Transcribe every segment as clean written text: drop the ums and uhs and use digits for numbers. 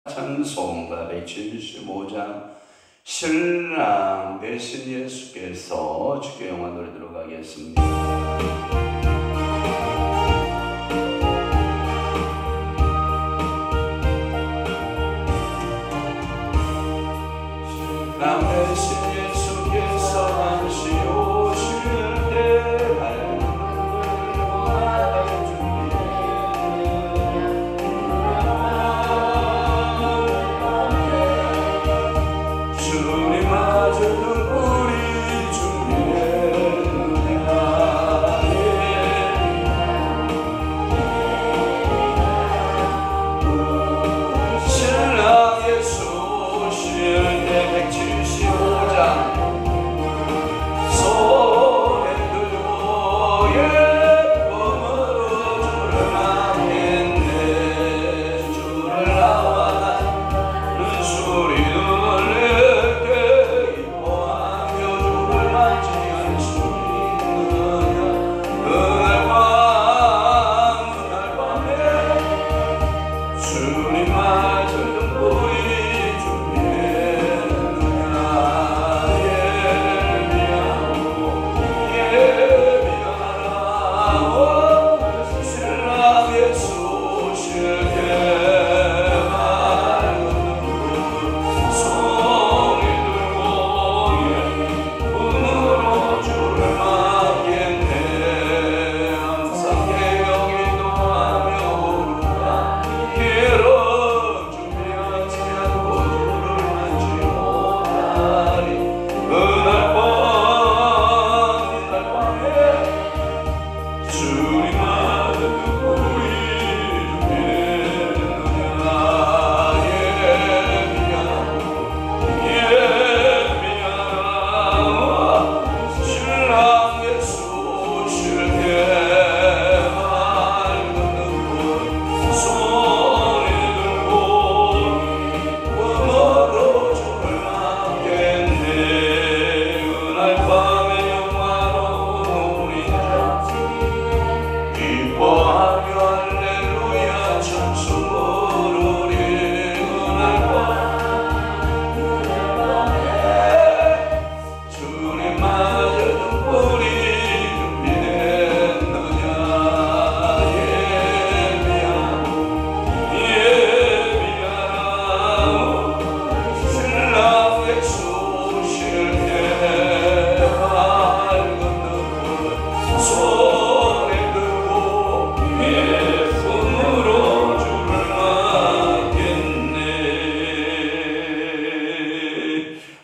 찬송가 175장 신랑 대신 예수께서 주께 영광 노래 들어가겠습니다. 신랑 대신 예수께서 다시 오실 때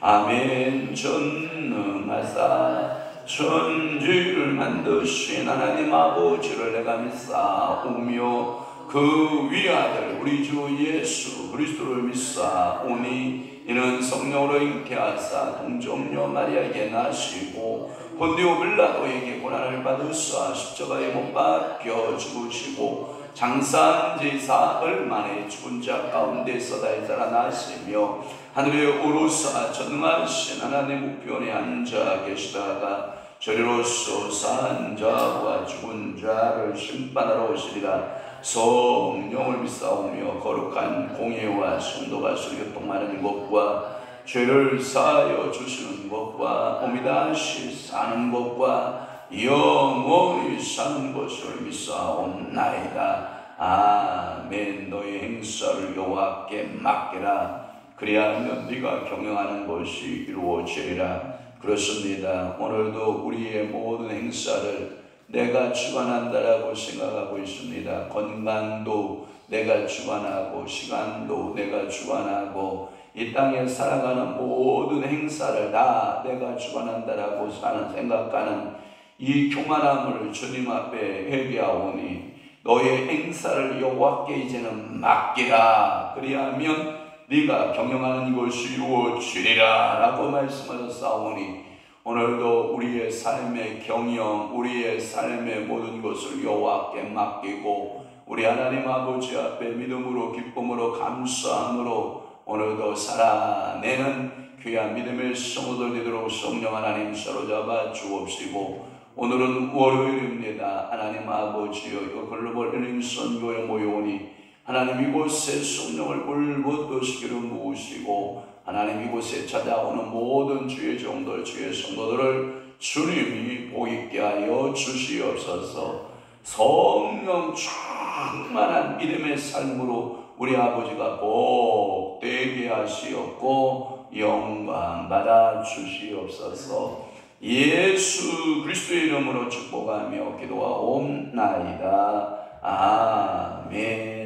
아멘. 전능하사 천지를 만드신 하나님 아버지를 내가 믿사오며 그 위아들 우리 주 예수 그리스도를 믿사오니 이는 성령으로 잉태하사 동정녀 마리아에게 나시고 본디오 빌라도에게 고난을 받으사 십자가에 못 박혀 죽으시고 장사한 지 사흘 만에 죽은 자 가운데서 다시 살아나시며 하늘에 오르사 전능하신 하나님 우편에 앉아 계시다가 저리로서 산 자와 죽은 자를 심판하러 오시리라. 성령을 믿사오며 거룩한 공예와 성도가 교통하는 것과 죄를 사하여 주시는 것과 오미다시 사는 것과 영원히 사는 것을 믿사옵나이다. 아멘. 너의 행사를 여호와께 맡기라. 그리하면 네가 경영하는 것이 이루어지리라. 그렇습니다. 오늘도 우리의 모든 행사를 내가 주관한다라고 생각하고 있습니다. 건강도 내가 주관하고 시간도 내가 주관하고 이 땅에 살아가는 모든 행사를 다 내가 주관한다라고 생각하는 이 교만함을 주님 앞에 회개하오니 너의 행사를 여호와께 이제는 맡기라. 그리하면 네가 경영하는 것이 이루어지리라 라고 말씀하셨사오니 오늘도 우리의 삶의 경영, 우리의 삶의 모든 것을 여호와께 맡기고 우리 하나님 아버지 앞에 믿음으로 기쁨으로 감사함으로 오늘도 살아내는 귀한 믿음의 성도들 되도록 성령 하나님 사로잡아 주옵시고 오늘은 월요일입니다. 하나님 아버지여 이거 글로벌 힐링 선교에 모여오니 하나님 이곳에 성령을 불붙으시기를 모으시고 하나님 이곳에 찾아오는 모든 주의 종들 주의 성도들을 주님이 복있게 하여 주시옵소서. 성령 충만한 믿음의 삶으로 우리 아버지가 복되게 하시옵고 영광 받아 주시옵소서. 예수 그리스도의 이름으로 축복하며 기도하옵나이다. 아멘.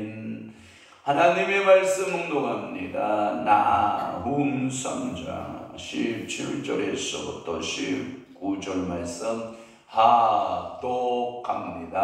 하나님의 말씀 묵독합니다. 나훔 3장 17절에서부터 19절 말씀 합독합니다.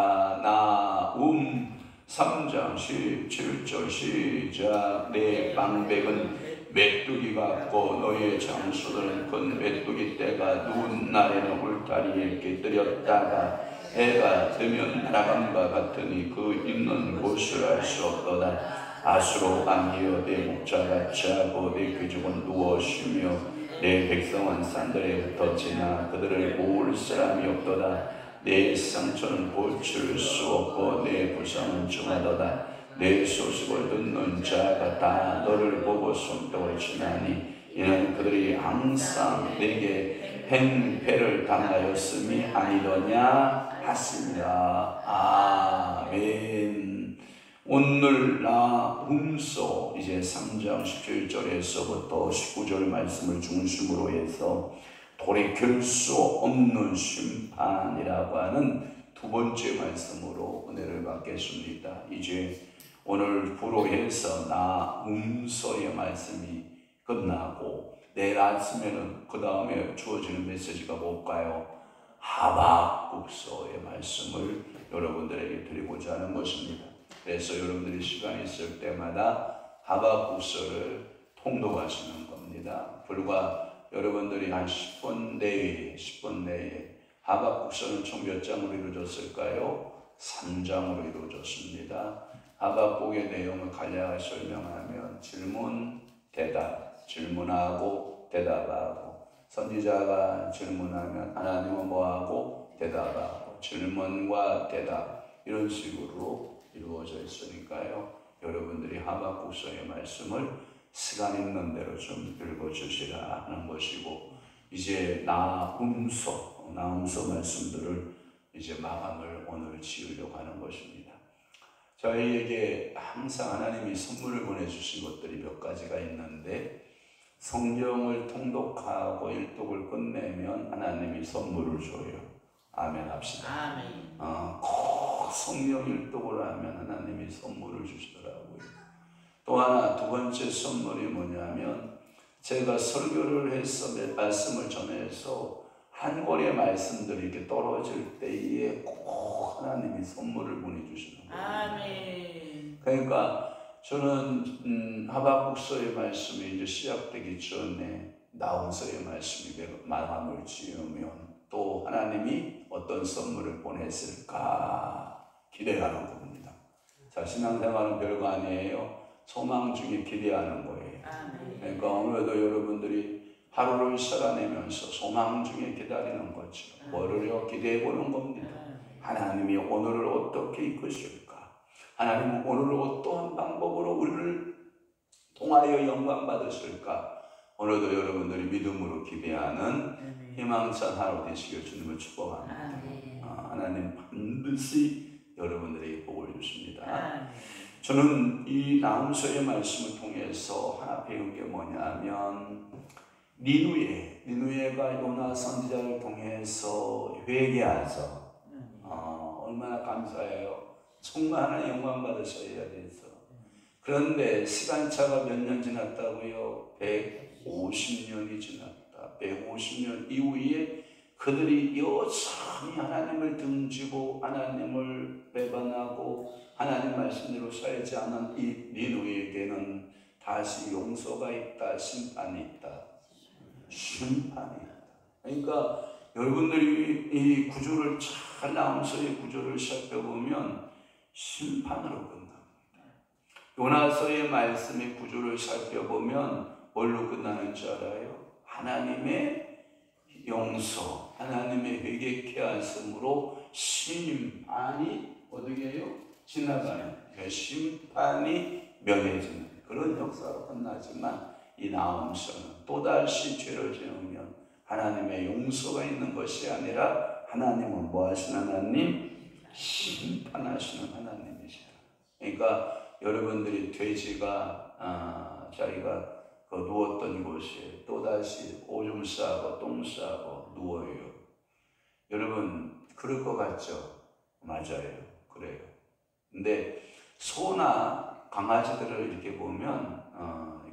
나훔 3장 17절 시작. 내 방백은 메뚜기 같고 너희의 장수들은 큰 메뚜기 떼가 누운 날에는 울타리에 깃들였다가 해가 뜨면 날아감과 같으니 그 있는 곳을 알 수 없도다. 아수로 아니여 내 목자같이 하고 내 귀족은 누워 쉬며 내 백성은 산들에 붙었지나 그들을 모을 사람이 없도다. 내 상처는 고칠 수 없고 내 부상은 중하도다. 내 소식을 듣는 자가 다 너를 보고 손뼉을 치나니 이는 그들이 항상 내게 행패를 당하였음이 아니더냐 하십니다. 아멘. 오늘 나훔서 이제 3장 17절에서부터 19절 말씀을 중심으로 해서 돌이킬 수 없는 심판이라고 하는 두 번째 말씀으로 은혜를 받겠습니다. 이제 오늘 부로해서 나훔서의 말씀이 끝나고 내일 아침에는 그 다음에 주어지는 메시지가 뭘까요? 하박국서의 말씀을 여러분들에게 드리고자 하는 것입니다. 그래서 여러분들이 시간이 있을 때마다 하박국서를 통독하시는 겁니다. 불과 여러분들이 한 10분 내에 하박국서는 총 몇 장으로 이루어졌을까요? 3장으로 이루어졌습니다. 하박국의 내용을 간략하게 설명하면 질문, 대답, 질문하고 대답하고 선지자가 질문하면 하나님은 뭐하고 대답하고 질문과 대답 이런 식으로 이루어져 있으니까요. 여러분들이 하박국서의 말씀을 시간 있는 대로 좀 읽어주시라 하는 것이고 이제 나훔서 말씀들을 이제 마감을 오늘 지으려고 하는 것입니다. 저희에게 항상 하나님이 선물을 보내주신 것들이 몇 가지가 있는데 성경을 통독하고 일독을 끝내면 하나님이 선물을 줘요. 아멘 합시다. 아멘. 꼭 성경 일독을 하면 하나님이 선물을 주시더라고요. 또 하나 두 번째 선물이 뭐냐면 제가 설교를 해서 말씀을 전해서 한 권의 말씀들이 이렇게 떨어질 때에 꼭 하나님이 선물을 보내주시는 거예요. 아멘. 그러니까 저는 하박국서의 말씀이 이제 시작되기 전에 나훔서의 말씀이 마감을 지으면 또 하나님이 어떤 선물을 보냈을까 기대하는 겁니다. 자, 신앙생활은 별거 아니에요. 소망 중에 기대하는 거예요. 아멘. 그러니까 오늘도 여러분들이 하루를 살아내면서 소망 중에 기다리는 거죠. 뭐를요? 기대해보는 겁니다. 하나님이 오늘을 어떻게 이끄실까? 하나님은 오늘을 어떠한 방법으로 우리를 통하여 영광 받으실까? 오늘도 여러분들이 믿음으로 기대하는 희망찬 하루 되시길 주님을 축복합니다. 하나님 반드시 여러분들에게 복을 주십니다. 저는 이 나훔서의 말씀을 통해서 하나 배운 게 뭐냐면 니누에가 요나 선지자를 통해서 회개하죠. 얼마나 감사해요. 정말 하나님 영광 받으셔야 돼서. 그런데 시간차가 몇 년 지났다고요? 150년이 지났다. 150년 이후에 그들이 여전히 하나님을 등지고 하나님을 배반하고 하나님 말씀대로 살지 않은 이 니누에게는 다시 용서가 있다, 심판이 있다. 심판이 있다. 그러니까 여러분들이 이 구조를 잘 나훔서의 구조를 살펴보면 심판으로 끝납니다. 요나서의 말씀의 구조를 살펴보면 뭘로 끝나는 줄 알아요? 하나님의 용서, 하나님의 회개케 하심으로 심판이 어떻게 해요? 지나가는 심판이 명해지는 그런 역사로 끝나지만 이 나음서는 또다시 죄를 지으면 하나님의 용서가 있는 것이 아니라 하나님은 뭐 하시는 하나님? 심판하시는 하나님이시라. 그러니까 여러분들이 돼지가 자기가 그 누웠던 곳에 또다시 오줌 싸고 똥 싸고 누워요. 여러분 그럴 것 같죠? 맞아요. 그래요. 근데 소나 강아지들을 이렇게 보면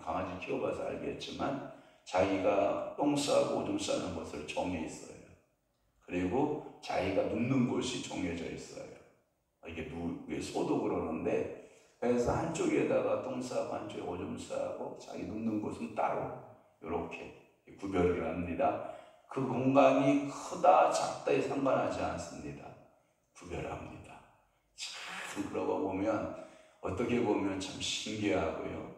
강아지 키워봐서 알겠지만 자기가 똥 싸고 오줌 싸는 것을 정해 있어요. 그리고 자기가 눕는 곳이 정해져 있어요. 이게 소도 그러는데 그래서 한쪽에다가 똥 싸고 한쪽에 오줌 싸고 자기 눕는 곳은 따로 이렇게 구별을 합니다. 그 공간이 크다 작다에 상관하지 않습니다. 구별합니다. 참 그러고 보면 어떻게 보면 참 신기하고요.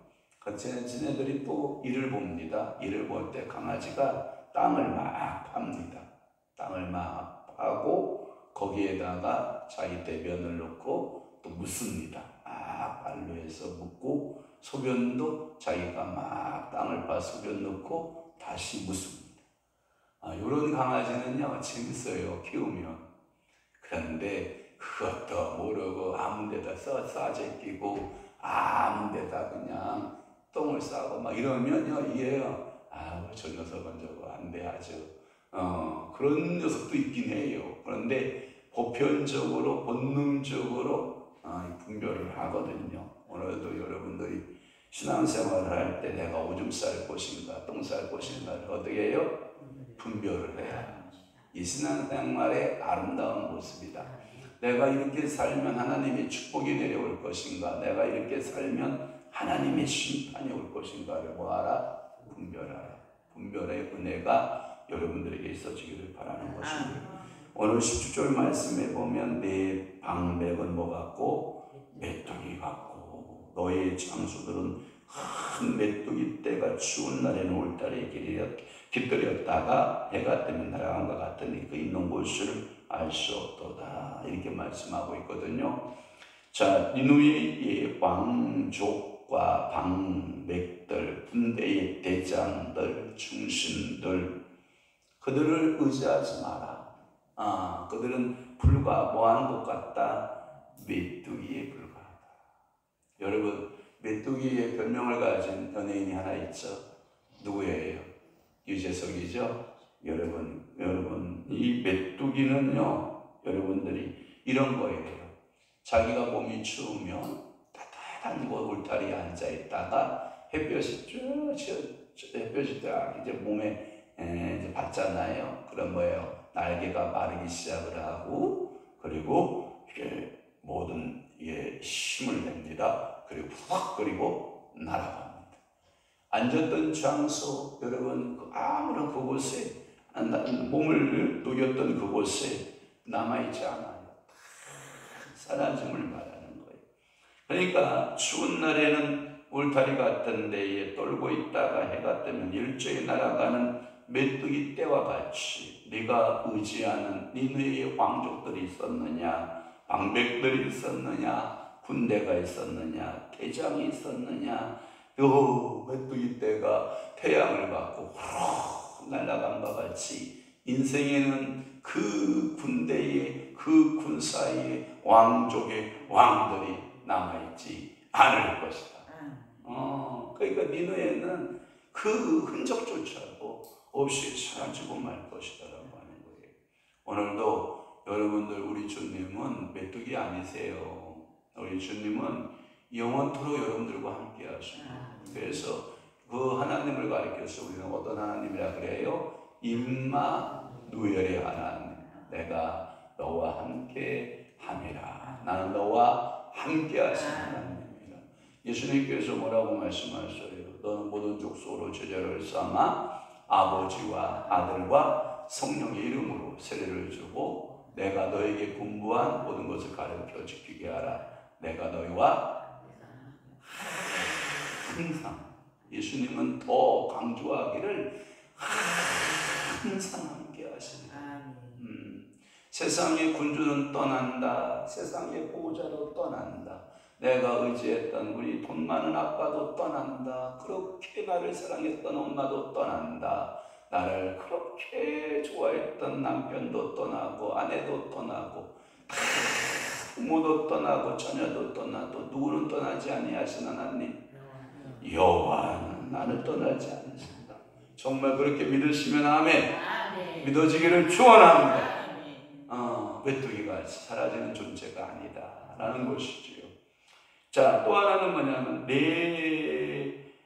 지네들이 또 이를 봅니다. 이를 볼 때 강아지가 땅을 막 팝니다. 땅을 막 파고 거기에다가 자기 대변을 넣고 또 묻습니다. 발로 해서 묻고 소변도 자기가 막 땅을 파 소변 넣고 다시 묻습니다. 이런 강아지는요 재밌어요 키우면. 그런데 그것도 모르고 아무데다 싸제끼고 아무데다 그냥 똥을 싸고 막 이러면요 이게요 저 녀석은 저거 안 돼 아주 그런 녀석도 있긴 해요. 그런데 보편적으로 본능적으로 분별을 하거든요. 오늘도 여러분들이 신앙생활을 할 때 내가 오줌 쌀 곳인가 똥 쌀 곳인가를 어떻게 해요? 분별을 해야 이 신앙생활의 아름다운 모습이다. 내가 이렇게 살면 하나님의 축복이 내려올 것인가 내가 이렇게 살면 하나님의 심판이 올 것인가를 뭐하라? 분별하라. 분별의 은혜가 여러분들에게 있어지기를 바라는 것입니다. 오늘 17절 말씀에 보면 내 방백은 뭐 같고 메뚜기 같고 너의 장수들은 큰 메뚜기 떼가 추운 날에는 울타리에 깃들였다가 해가 뜨면 날아간 것 같으니 그 있는 곳을 알 수 없도다 이렇게 말씀하고 있거든요. 자, 니누이의 왕족과 방백들, 군대의 대장들, 중신들 그들을 의지하지 마라. 그들은 불과 뭐하는 것 같다? 메뚜기에 불과하다. 여러분 메뚜기의 별명을 가진 연예인이 하나 있죠. 누구예요? 유재석이죠. 여러분 이 메뚜기는요 여러분들이 이런 거예요. 자기가 몸이 추우면 따뜻한 곳 울타리에 앉아 있다가 햇볕이 딱 이제 몸에 이제 받잖아요. 그럼 뭐예요? 날개가 마르기 시작을 하고 그리고 이게 모든 힘을 냅니다. 그리고 훅 그리고 날아갑니다. 앉았던 장소 여러분 아무런 그곳에 몸을 녹였던 그곳에 남아있지 않아요. 사라짐을 말하는 거예요. 그러니까 추운 날에는 울타리 같은 데에 떨고 있다가 해가 뜨면 일제히 날아가는 메뚜기 떼와 같이 네가 의지하는 니느웨의 왕족들이 있었느냐 방백들이 있었느냐 군대가 있었느냐 대장이 있었느냐 메뚜기 떼가 태양을 받고 후루룩 날아간 것 같이 인생에는 그 군대의 그 군사의 왕족의 왕들이 남아있지 않을 것이다. 그러니까 니느웨는 그 흔적조차도 없이 사라지고 말 것이다라고 하는 거예요. 오늘도 여러분들 우리 주님은 메뚜기 아니세요. 우리 주님은 영원토록 여러분들과 함께 하십니다. 그래서 그 하나님을 가리켜서 우리는 어떤 하나님이라 그래요? 임마누엘의 하나님. 내가 너와 함께 함이라. 나는 너와 함께 하시는 하나님이라. 예수님께서 뭐라고 말씀하셨어요? 너는 모든 족속으로 제자를 삼아 아버지와 아들과 성령의 이름으로 세례를 주고 내가 너에게 분부한 모든 것을 가르쳐 지키게 하라. 내가 너희와 항상 예수님은 더 강조하기를 항상 함께 하시리라. 세상의 군주는 떠난다. 세상의 보호자로 떠난다. 내가 의지했던 우리 돈 많은 아빠도 떠난다. 그렇게 나를 사랑했던 엄마도 떠난다. 나를 그렇게 좋아했던 남편도 떠나고 아내도 떠나고 부모도 떠나고 자녀도 떠나도 누구는 떠나지 아니하신 하나님 여호와는 나를 떠나지 않으신다. 정말 그렇게 믿으시면 아멘. 믿어지기를 축원합니다. 메뚜기가 사라지는 존재가 아니다 라는 것이지요. 자, 또 하나는 뭐냐면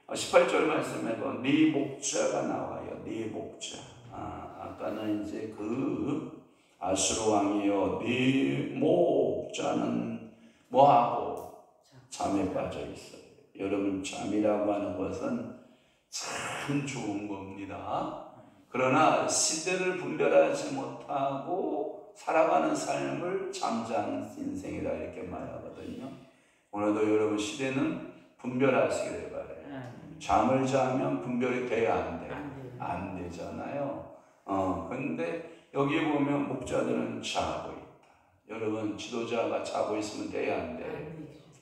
18절 말씀에 보면 네 목자가 나와요. 네 목자. 아까는 이제 그 아수르 왕이요, 네 목자는 뭐하고? 잠에 빠져 있어요. 여러분, 잠이라고 하는 것은 참 좋은 겁니다. 그러나 시대를 분별하지 못하고 살아가는 삶을 잠자는 인생이라 이렇게 말하거든요. 오늘도 여러분 시대는 분별하시기를 바라요. 잠을 자면 분별이 돼야 안 돼요? 안 되잖아요. 근데 여기 보면 목자들은 자고 있다. 여러분, 지도자가 자고 있으면 돼야 안 돼요?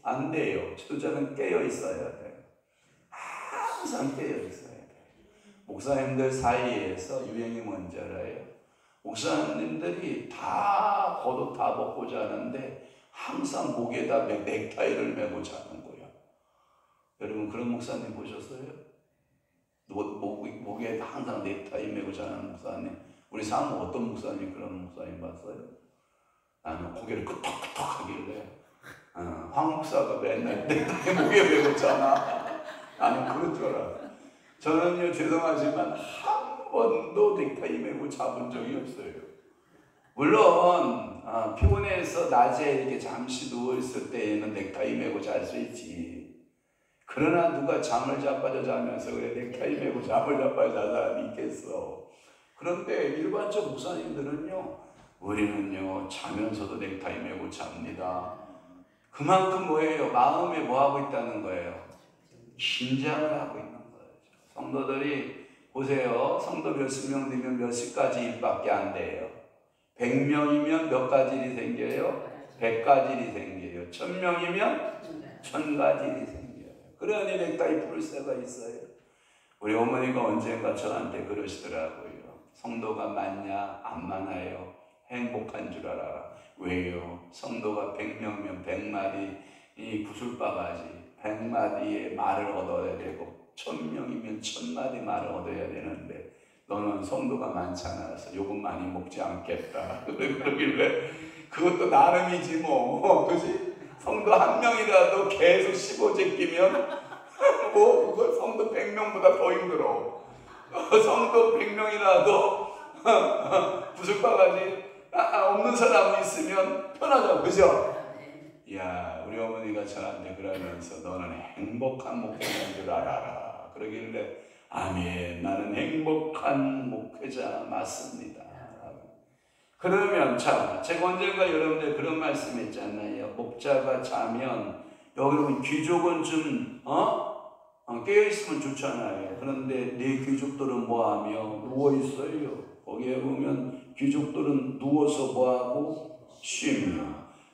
안 돼요. 지도자는 깨어 있어야 돼요. 항상 깨어 있어야 돼요. 목사님들 사이에서 유행이 뭔지 알아요? 목사님들이 다 겉옷 다 벗고 자는데 항상 목에다 넥타이를 메고 자는 거예요. 여러분, 그런 목사님 보셨어요? 목에 항상 넥타이 메고 자는 목사님. 우리 사무 어떤 목사님 그런 목사님 봤어요? 나는 고개를 끄덕끄덕 하길래 황 목사가 맨날 넥타이 목에 메고 자나? 나는 그럴 줄 알았어요. 저는요, 죄송하지만 한 번도 넥타이 메고 자본 적이 없어요. 물론 피곤해서 낮에 이렇게 잠시 누워있을 때에는 넥타이 메고 잘 수 있지. 그러나 누가 잠을 자빠져 자면서 그래 넥타이 메고 잠을 자빠져 자는 사람이 있겠어. 그런데 일반적 목사님들은요, 우리는요 자면서도 넥타이 메고 잡니다. 그만큼 뭐예요? 마음에 뭐하고 있다는 거예요? 긴장을 하고 있는 거예요. 성도들이 보세요. 성도 몇십 명 되면 몇 시까지 일밖에 안 돼요. 100명이면 몇 가지 일이 생겨요? 100가지 일이 생겨요. 1000명이면 1000가지 일이 생겨요. 그러니 넥타이 풀 새가 있어요. 우리 어머니가 언젠가 저한테 그러시더라고요. 성도가 많냐? 안 많아요. 행복한 줄 알아라. 왜요? 성도가 100명이면 100마리 이 구슬바가지 100마리의 말을 얻어야 되고 1000명이면 1000마리 말을 얻어야 되는데 너는 성도가 많지 않아서 요금 많이 먹지 않겠다. 그러길래 그것도 나름이지 뭐. 그지? 성도 한 명이라도 계속 15제 끼면 뭐 그걸 성도 100명보다 더 힘들어. 성도 100명이라도 부숫바가지 없는 사람이 있으면 편하죠. 그죠? 야, 우리 어머니가 저한테 그러면서 너는 행복한 목회자인 줄 알아라. 그러길래 아멘, 나는 행복한 목회자 맞습니다. 그러면 자, 제가 언젠가 여러분들 그런 말씀 했잖아요. 목자가 자면 여기 보면 귀족은 좀 깨어있으면 좋잖아요. 그런데 네 귀족들은 뭐하며 누워있어요. 거기에 보면 귀족들은 누워서 뭐하고 쉬며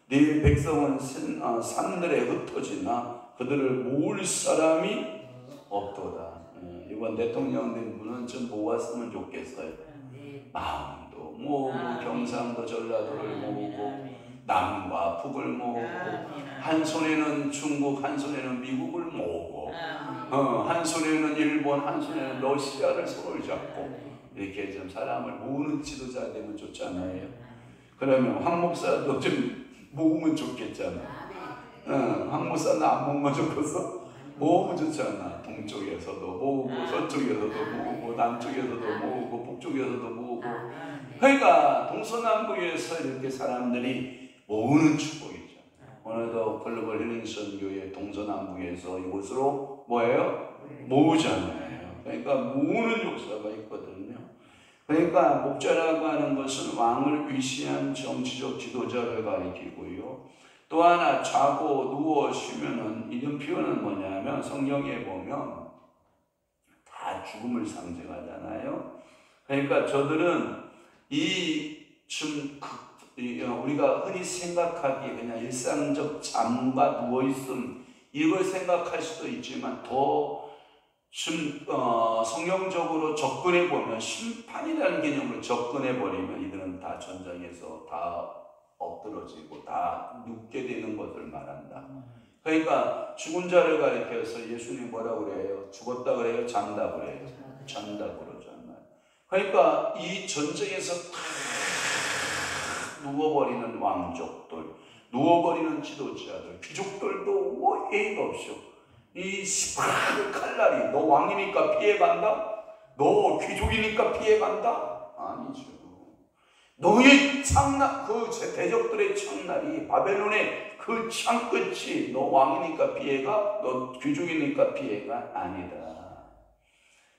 네 백성은 산들에 흩어지나 그들을 모을 사람이 없도다. 이번 대통령 된 분은 좀 모았으면 좋겠어요. 마음도 모으고 경상도 전라도를 모으고 남과 북을 모으고 한 손에는 중국 한 손에는 미국을 모으고 한 손에는 일본 한 손에는 러시아를 손을 잡고 이렇게 좀 사람을 모으는 지도자 되면 좋잖아요. 그러면 황 목사도 좀 모으면 좋겠잖아. 황 목사는 안 모으면 좋겠어? 모으면 좋잖아. 동쪽에서도 모으고 서쪽에서도 모으고 남쪽에서도 모으고 북쪽에서도 모으고. 그러니까 동서남북에서 이렇게 사람들이 모으는 축복이죠. 오늘도 글로벌 힐링선 교회 동서남북에서 이곳으로 뭐예요? 모으잖아요. 그러니까 모으는 역사가 있거든요. 그러니까 목자라고 하는 것은 왕을 위시한 정치적 지도자를 가리키고요. 또 하나 자고 누워 쉬면은 이런 표현은 뭐냐면 성경에 보면 다 죽음을 상징하잖아요. 그러니까 저들은 이 좀 우리가 흔히 생각하기에 그냥 일상적 잠과 누워있음 이걸 생각할 수도 있지만 더 성경적으로 접근해보면 심판이라는 개념으로 접근해버리면 이들은 다 전장에서 다 엎드러지고 다 눕게 되는 것을 말한다. 그러니까 죽은 자를 가리켜서 예수님이 뭐라고 그래요? 죽었다 그래요? 잔다 그래요? 잔다 그러잖아요. 그러니까 이 전쟁에서 다 누워버리는 왕족들, 누워버리는 지도자들, 귀족들도 뭐 예의가 없죠. 이 시퍼런 칼날이 너 왕이니까 피해간다? 너 귀족이니까 피해간다? 아니죠. 너의 창날, 그 대적들의 창날이 바벨론의 그 창끝이 너 왕이니까 피해가? 너 귀족이니까 피해가? 아니다.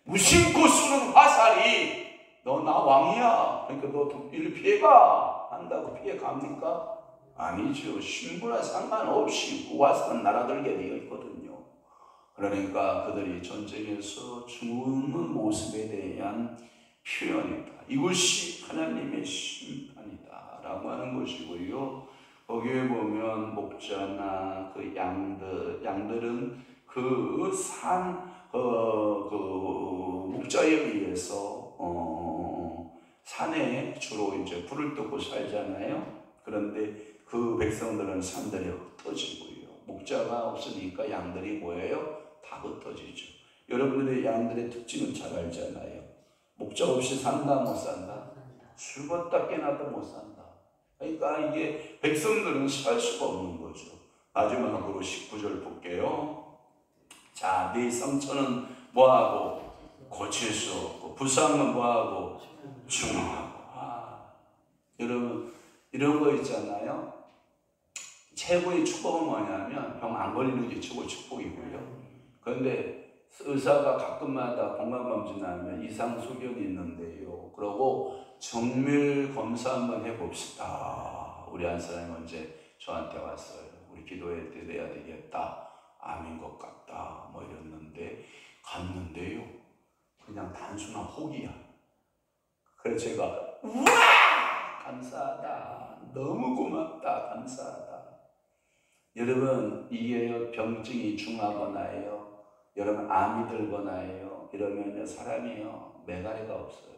무심코 쏘는 화살이 너 나 왕이야. 그러니까 너 이리 피해가. 한다고 피해갑니까? 아니죠. 신분과 상관없이 그 화살은 날아들게 되어 있거든요. 그러니까 그들이 전쟁에서 죽는 모습에 대한 표현이다. 이것이 하나님의 심판이다 라고 하는 것이고요. 거기에 보면 목자나 그 양들은 그 목자에 의해서 산에 주로 이제 불을 뜯고 살잖아요. 그런데 그 백성들은 산들이 흩어지고요. 목자가 없으니까 양들이 뭐예요? 다 흩어지죠. 여러분들의 양들의 특징은 잘 알잖아요. 목자 없이 산다 못 산다? 죽었다 깨나도 못 산다. 그러니까 이게 백성들은 살 수가 없는 거죠. 마지막으로 19절 볼게요. 자, 네 상처는 뭐하고? 고칠 수 없고 부상은 뭐하고? 중하고. 여러분 이런 거 있잖아요. 최고의 축복은 뭐냐면 병 안 걸리는 게 최고 축복이고요. 그런데 의사가 가끔마다 건강검진하면 이상 소견이 있는데요. 그러고 정밀 검사 한번 해봅시다. 우리 한 사람이 언제 저한테 왔어요. 우리 기도해 드려야 되겠다. 암인 것 같다. 뭐 이랬는데 갔는데요. 그냥 단순한 혹이야. 그래서 제가 우와! 감사하다. 너무 고맙다. 감사하다. 여러분 이게 병증이 중하거나요. 여러분 암이 들거나요. 이러면요 사람이요 메가리가 없어요.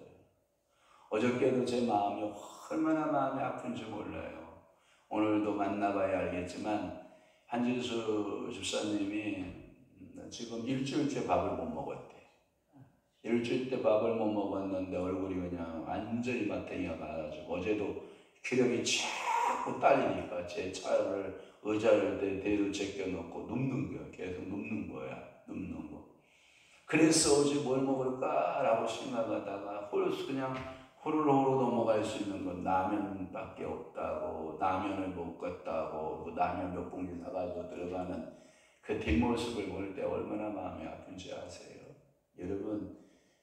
어저께도 제 마음이 얼마나 마음이 아픈지 몰라요. 오늘도 만나봐야 알겠지만 한진수 집사님이 지금 일주일째 밥을 못 먹었대. 일주일째 밥을 못 먹었는데 얼굴이 그냥 완전히 마탱이가 가가지고 어제도 기력이 자꾸 딸리니까 제 차를 의자를 대로 제껴놓고 눕는 거야. 계속 눕는 거야. 눕는 거. 그래서 어제 뭘 먹을까라고 생각하다가 그냥 호로로 넘어갈 수 있는 건 라면밖에 없다고, 라면을 먹겠다고, 그 라면 몇 봉지 사가지고 들어가는 그 뒷모습을 볼 때 얼마나 마음이 아픈지 아세요? 여러분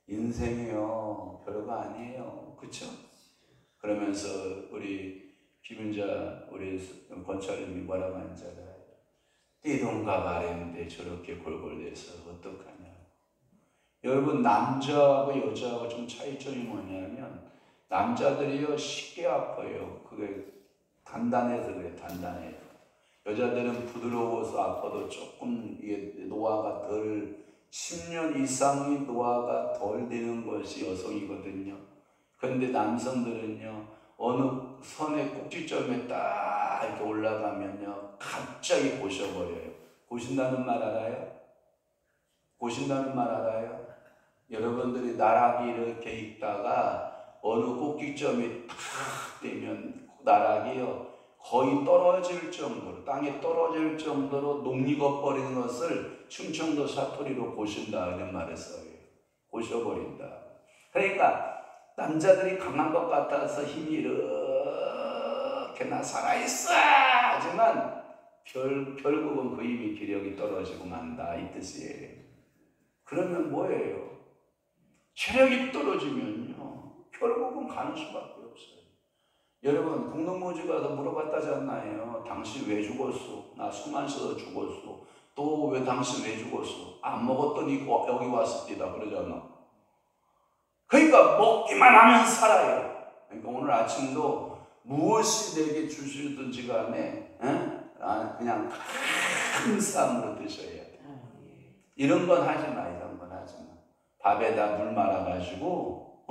인생이요 별거 아니에요. 그쵸? 그러면서 우리 김윤자 우리 권철님이 뭐라고 하는지 알아요? 띠동갑 아래인데 저렇게 골골대서 어떡하냐. 여러분 남자하고 여자하고 좀 차이점이 뭐냐면 남자들이요 쉽게 아파요. 그게 단단해서 그래. 단단해요. 여자들은 부드러워서 아파도 조금 이게 노화가 덜 10년 이상의 노화가 덜 되는 것이 여성이거든요. 그런데 남성들은요 어느 선의 꼭지점에 딱 이렇게 올라가면요 갑자기 고셔버려요. 고신다는 말 알아요? 고신다는 말 알아요? 여러분들이 나락이 이렇게 있다가 어느 꼭지점이 탁 되면 나락이요 거의 떨어질 정도로 땅에 떨어질 정도로 녹익어버리는 것을 충청도 사투리로 고신다 이런 말을 써요. 고셔버린다. 그러니까 남자들이 강한 것 같아서 힘이 이렇게 나 살아있어 하지만 결국은 그 힘이 기력이 떨어지고 만다 이 뜻이에요. 그러면 뭐예요? 체력이 떨어지면요 결국은 가는 수밖에 없어요. 여러분 공동묘지 가서 물어봤다잖아요. 당신 왜 죽었어? 나 숨 안 쉬어서 죽었어. 또 왜 당신 왜 죽었어? 안 먹었더니 여기 왔을 때다 그러잖아. 그러니까 먹기만 하면 살아요. 그러니까 오늘 아침도 무엇이 내게 주시든지 간에 그냥 큰 쌈으로 드셔야 돼. 이런 건 하지 마. 이런 건 하지 마. 밥에다 물 말아가지고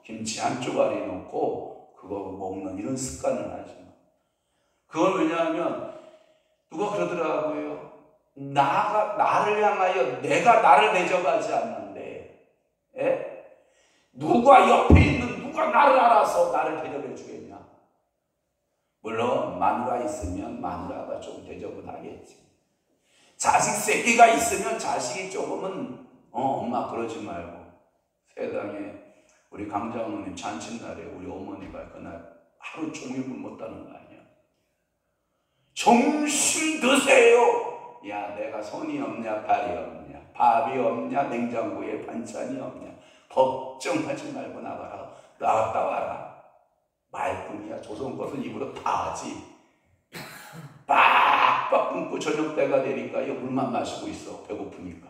김치 한 쪼가리 넣고 그거 먹는 이런 습관을 하지 마. 그건 왜냐하면 누가 그러더라고요. 나를 향하여 내가 나를 대접하지 않는데, 누가 옆에 있는 누가 나를 알아서 나를 대접해 주겠냐? 물론 마누라 있으면 마누라가 좀 대접은 하겠지. 자식 새끼가 있으면 자식이 조금은 엄마 그러지 말고. 세상에 우리 강장로님 잔칫날에 우리 어머니가 그날 하루 종일 굶었다는 거 아니야. 점심 드세요. 야, 내가 손이 없냐 발이 없냐 밥이 없냐 냉장고에 반찬이 없냐 걱정하지 말고 나갔다 와라. 말뿐이야. 조선 것은 입으로 다 하지. 빡빡 굶고 저녁 때가 되니까 물만 마시고 있어. 배고프니까.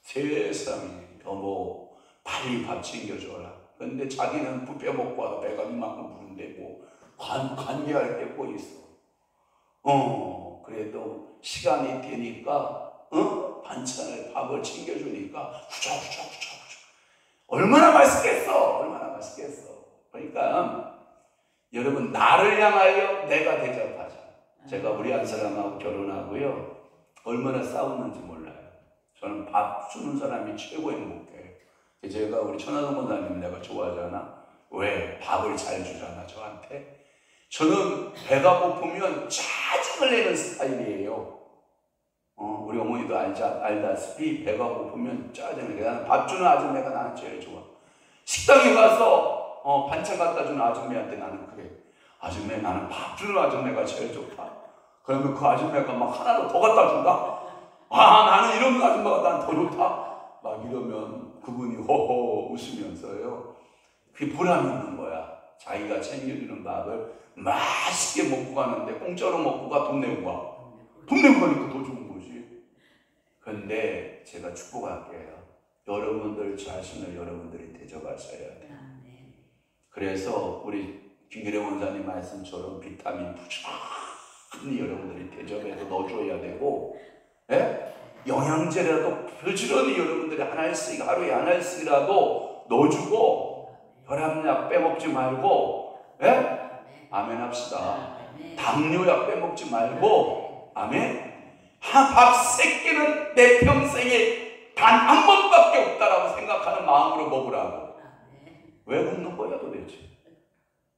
세상에 여보 빨리 밥 챙겨줘라. 근데 자기는 뷔페 먹고 와서 배가 이만큼 부른데 뭐 관계할 게 뭐 있어. 그래도 시간이 되니까 반찬을 밥을 챙겨주니까 후적후적 얼마나 맛있겠어. 그러니까 여러분 나를 향하여 내가 대접하자. 제가 우리 한 사람하고 결혼하고요 얼마나 싸웠는지 몰라요. 저는 밥 주는 사람이 최고 행복해. 제가 우리 천하동 권사님 내가 좋아하잖아. 왜? 밥을 잘 주잖아 저한테. 저는 배가 고프면 짜증을 내는 스타일이에요. 우리 어머니도 알다시피 배가 고프면 짜증을 내. 나는 밥 주는 아줌마가 나는 제일 좋아. 식당에 가서 반찬 갖다 주는 아줌마한테 나는 그래. 아줌마 나는 밥 주는 아줌마가 제일 좋다. 그러면 그 아줌마가 막 하나로 더 갖다 준다. 나는 이런 아줌마가 난 더 좋다. 막 이러면 그분이 호호 웃으면서요. 그게 보람 있는 거야. 자기가 챙겨주는 밥을 맛있게 먹고 가는데 공짜로 먹고 가. 돈 내고 가니까 더 좋은 거지. 그런데 제가 축복할게요. 여러분들 자신을 여러분들이 대접하셔야 돼. 그래서 우리 김기래 원사님 말씀처럼 비타민 부지런히 여러분들이 대접해서 넣어줘야 되고, 영양제라도 부지런히 여러분들이 하루에 하나씩이라도 넣어주고, 혈압약 빼먹지 말고, 아멘 합시다. 당뇨약 빼먹지 말고, 아멘. 밥 세끼는 내 평생에 단 한 번밖에 없다라고 생각하는 마음으로 먹으라고. 왜 굶는 거야 도대체?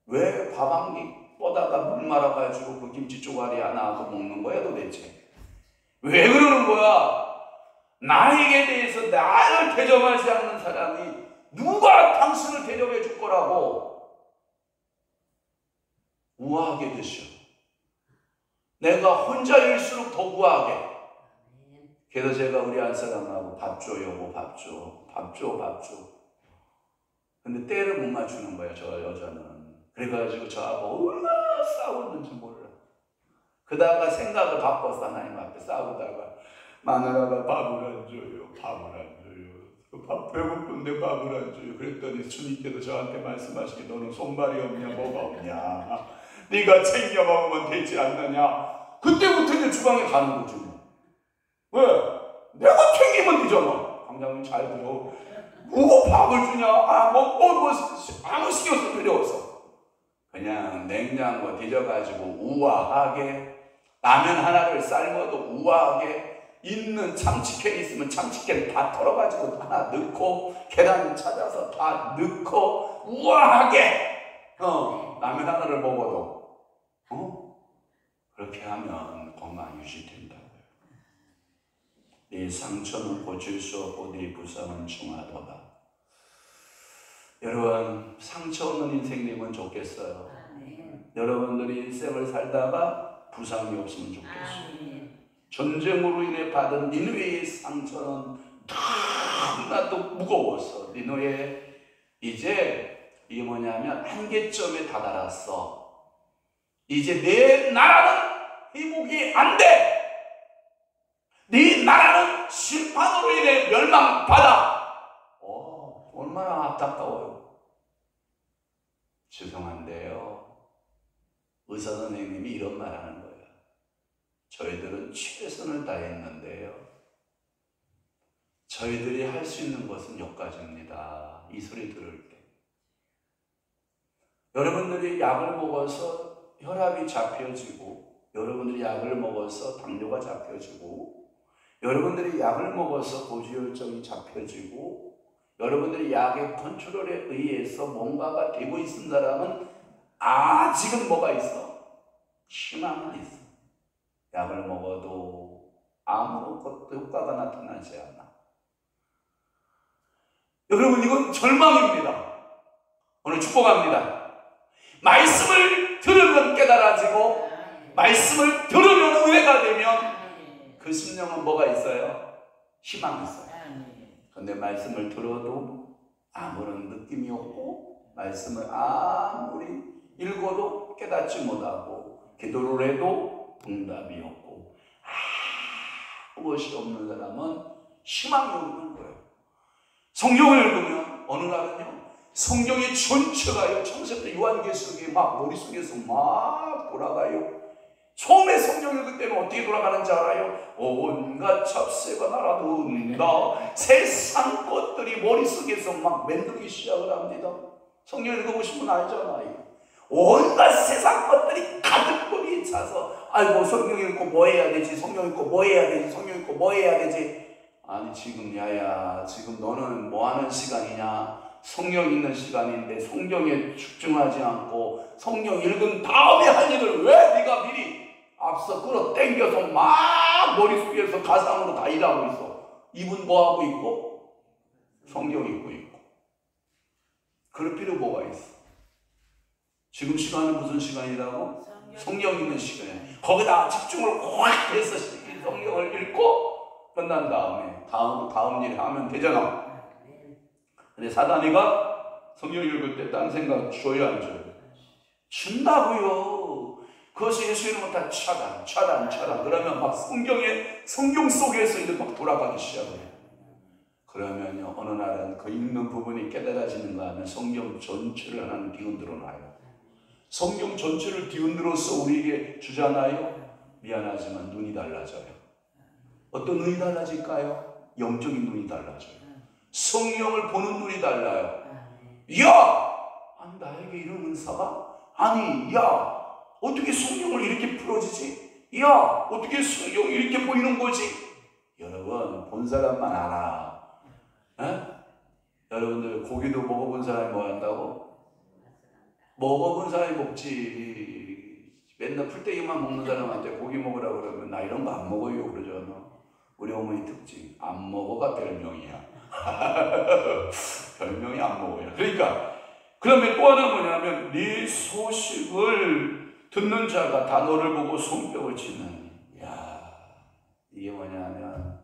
왜 밥 한 끼 뻗다가 물 말아가지고 그 김치 쪼가리 하나 하고 먹는 거야 도대체? 왜 그러는 거야? 나에게 대해서 나를 대접하지 않는 사람이 누가 당신을 대접해 줄 거라고? 우아하게 드셔. 내가 혼자일수록 더 우아하게. 그래서 제가 우리 한 사람하고 밥 줘, 여보, 밥 줘. 근데 때를 못 맞추는 거야, 저 여자는. 그래가지고 저하고 얼마나 싸웠는지 몰라. 그다가 생각을 바꿔서 하나님 앞에 싸우다가 마누라가 밥을 안 줘요. 밥 배고픈데 밥을 안 줘요. 그랬더니 주님께서 저한테 말씀하시기 너는 손발이 없냐 뭐가 없냐. 네가 챙겨 먹으면 되지 않느냐. 그때부터 이제 주방에 가는 거죠. 왜? 내가 챙기면 되잖아. 강장님 잘 들어. 뭐 밥을 주냐? 아무 신경 쓸 필요 없어. 그냥 냉장고 뒤져가지고 우아하게 라면 하나를 삶아도 우아하게 있는 참치캔 있으면 참치캔 다 털어가지고 하나 넣고 계란 찾아서 다 넣고 우아하게 라면 하나를 먹어도 그렇게 하면 건강 유지된다고요. 네 상처는 고칠 수 없고 네 부상은 중하도다. 여러분 상처 없는 인생 되면 좋겠어요. 여러분들이 인생을 살다가 부상이 없으면 좋겠어요. 전쟁으로 인해 받은 니느웨의 상처는 너무나도 무거웠어. 니느웨 이제 이게 뭐냐면 한계점에 다다랐어. 이제 내 나라는 회복이 안 돼. 네 나라는 심판으로 인해 멸망받아. 얼마나 안타까워요. 죄송한데요. 의사 선생님이 이런 말 하는 거예요. 저희들은 최선을 다했는데요, 저희들이 할 수 있는 것은 여기까지입니다. 이 소리 들을 때 여러분들이 약을 먹어서 혈압이 잡혀지고, 여러분들이 약을 먹어서 당뇨가 잡혀지고, 여러분들이 약을 먹어서 고지혈증이 잡혀지고, 여러분들이 약의 컨트롤에 의해서 뭔가가 되고 있는 사람은 아직은 뭐가 있어? 희망은 있어. 약을 먹어도 아무것도 효과가 나타나지 않아. 여러분, 이건 절망입니다. 오늘 축복합니다. 말씀을 들으면 깨달아지고, 말씀을 들으면 은혜가 되면 그 심령은 뭐가 있어요? 희망이 있어요. 그런데 말씀을 들어도 아무런 느낌이 없고, 말씀을 아무리 읽어도 깨닫지 못하고, 기도를 해도 응답이 없고, 아무것이 없는 사람은 희망이 없는 거예요. 성경을 읽으면 어느 날은요, 성경의 전체가요, 창세부터 요한계시록에 막 머릿속에서 막 돌아가요. 처음에 성경 읽을 때는 어떻게 돌아가는지 알아요? 온갖 잡새가 날아든다. 세상 것들이 머릿속에서 막 맴돌기 시작을 합니다. 성경 읽어보시면 알잖아요. 온갖 세상 것들이 가득 머리에 차서, 아이고 성경 읽고 뭐 해야 되지, 성경 읽고 뭐 해야 되지, 성경 읽고 뭐 해야 되지. 아니 지금 야야, 지금 너는 뭐 하는 시간이냐? 성경 읽는 시간인데 성경에 집중하지 않고 성경 읽은 다음에 할 일을 왜 네가 미리 앞서 끌어당겨서 막 머릿속에서 가상으로 다 일하고 있어? 입은 뭐하고 있고? 성경 읽고 있고. 그럴 필요 뭐가 있어? 지금 시간은 무슨 시간이라고? 성경 읽는 시간이야. 거기다 집중을 확 해서 성경을 읽고 끝난 다음에 다음 일 하면 되잖아. 근데 사단이가 성경 읽을 때 딴 생각 줘야 안 줘요? 준다고요. 그것이 예수님은 다 차단. 그러면 막 성경 속에서 이제 막 돌아가기 시작해요. 그러면요, 어느 날은 그 읽는 부분이 깨달아지는가 하면 성경 전체를 하나님 뒤흔들어 놔요. 성경 전체를 뒤흔들어서 우리에게 주잖아요. 미안하지만 눈이 달라져요. 어떤 눈이 달라질까요? 영적인 눈이 달라져요. 성령을 보는 눈이 달라요. 야! 아니 나에게 이런 은사가? 아니 야! 어떻게 성령을 이렇게 풀어지지? 야! 어떻게 성령이 이렇게 보이는 거지? 여러분, 본 사람만 알아. 에? 여러분들 고기도 먹어본 사람이 뭐 한다고? 먹어본 사람이 먹지. 맨날 풀떼기만 먹는 사람한테 고기 먹으라고 그러면 나 이런 거 안 먹어요 그러잖아. 우리 어머니 특징, 안 먹어가 별명이야. 별명이 안 먹어요. 그러니까 그다음에 또 하나 뭐냐면, 네 소식을 듣는 자가 다 너를 보고 손뼉을 치는. 야, 이게 뭐냐면,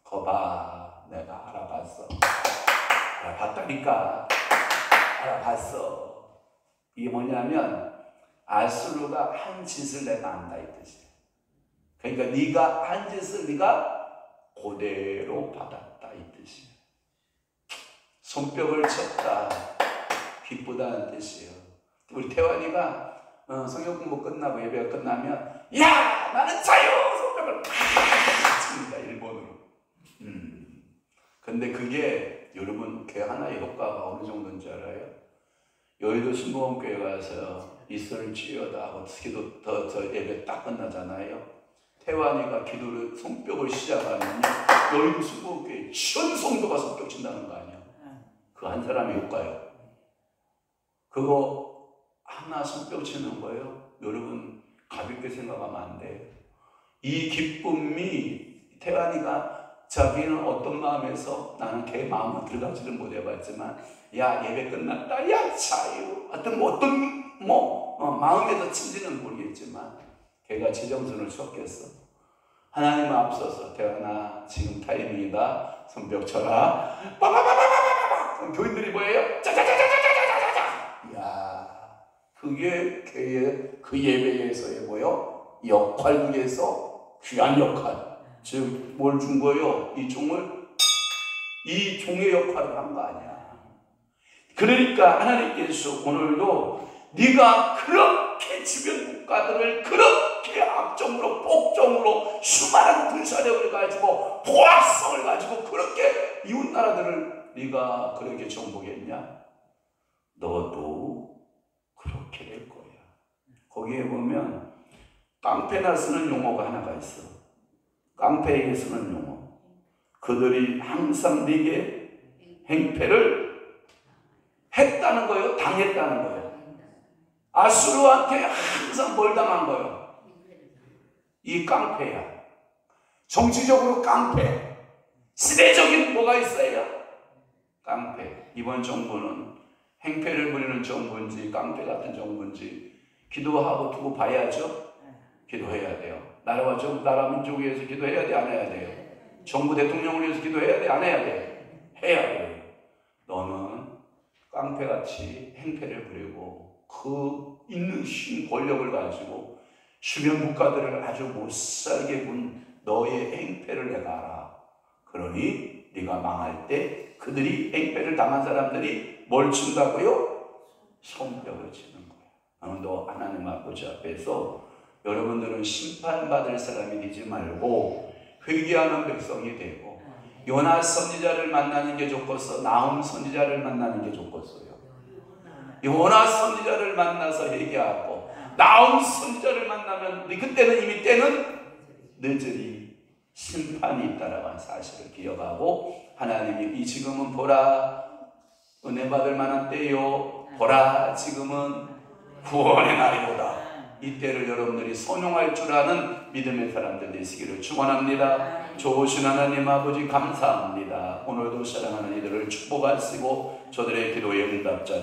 거봐, 내가 알아봤다니까. 알아봤어. 이게 뭐냐면, 아수르가 한 짓을 내가 안다 이 뜻이야. 그러니까 네가 한 짓을 네가 그대로 받았다 이 뜻이야. 손뼉을 쳤다, 기쁘다는 뜻이에요. 우리 태환이가 성경 공부 끝나고 예배가 끝나면 야 나는 자유 손뼉을 팍 칩니다, 일본어로. 근데 그게 여러분 그 하나의 효과가 어느 정도인지 알아요? 여의도 신부원교회 가서 이슬을 치유하다 하고 기도 더 예배 딱 끝나잖아요. 태환이가 기도를 손뼉을 시작하면 여의도 신부원교회 전 성도가 손뼉 친다는 거 아니야? 그 한 사람의 효과요. 그거 하나 손뼉 치는 거예요. 여러분 가볍게 생각하면 안 돼요. 이 기쁨이 태환이가 자기는 어떤 마음에서, 나는 걔 마음을 들어가지를 못해봤지만 야 예배 끝났다, 야 자유, 어떤 마음에서 친지는 모르겠지만 걔가 제정신을 쳤겠어. 하나님 앞서서 태환아 지금 타이밍이다, 손뼉 쳐라, 빠바바바바바바. 교인들이 뭐예요? 짜자자자자자자자자. 야, 그게 그 예배에서의 뭐요? 역할 중에서 귀한 역할. 즉 뭘 준 거예요? 이 종의 역할을 한 거 아니야. 그러니까 하나님께서 오늘도 네가 그렇게 이 주변 국가들을 그렇게 압정으로 폭정으로 수많은 군사력을 가지고 보합성을 가지고 그렇게 이웃 나라들을 네가 그렇게 정복했냐? 너도 그렇게 될 거야. 거기에 보면 깡패나 쓰는 용어가 하나가 있어. 깡패에게 쓰는 용어. 그들이 항상 네게 행패를 했다는 거예요? 당했다는 거예요? 아수르한테 항상 뭘 당한 거예요? 이 깡패야. 정치적으로 깡패. 시대적인 뭐가 있어요? 깡패. 이번 정부는 행패를 부리는 정부인지 깡패 같은 정부인지 기도하고 두고 봐야죠. 기도해야 돼요. 나라와 정부, 나라 민족을 위해서 기도해야 돼, 안 해야 돼요? 정부 대통령을 위해서 기도해야 돼, 안 해야 돼? 해야 돼요. 너는 깡패같이 행패를 부리고 그 있는 힘 권력을 가지고 주변 국가들을 아주 못살게 군 너의 행패를 내가 알아. 그러니 네가 망할 때 그들이 행패를 당한 사람들이 뭘 친다고요? 손뼉을 치는 거야. 너 하나님 아버지 앞에서 여러분들은 심판받을 사람이 되지 말고 회개하는 백성이 되고 요나 선지자를 만나는 게 좋겠어? 나훔 선지자를 만나는 게 좋겠어요? 요나 선지자를 만나서 회개하고 나훔 선지자를 만나면 그때는 이미 때는 늦으리 심판이 있다라는 사실을 기억하고 하나님이 이 지금은 보라 은혜 받을 만한 때요 보라 지금은 구원의 날이로다. 이때를 여러분들이 선용할 줄 아는 믿음의 사람들 되시기를 축원합니다. 좋으신 하나님 아버지 감사합니다. 오늘도 사랑하는 이들을 축복하시고 저들의 기도의 응답자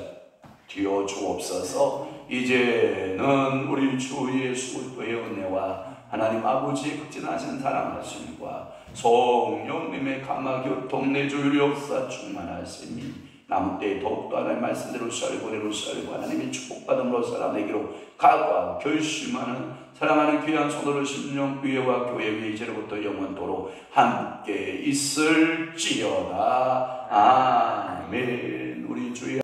되어 주옵소서. 이제는 우리 주 예수 그리스도의 은혜와 하나님 아버지의 극진하신 사랑하심과 성령님의 감화교통 내주의 역사 충만하심이 남은 때에 더욱더 하나님의 말씀대로 살고 내로 살고 하나님의 축복받음으로 살아내기로 각오하고 결심하는 사랑하는 귀한 성도들 심령 위에와 교회 위에 이제로부터 영원토록 함께 있을지어다. 아멘. 우리 주의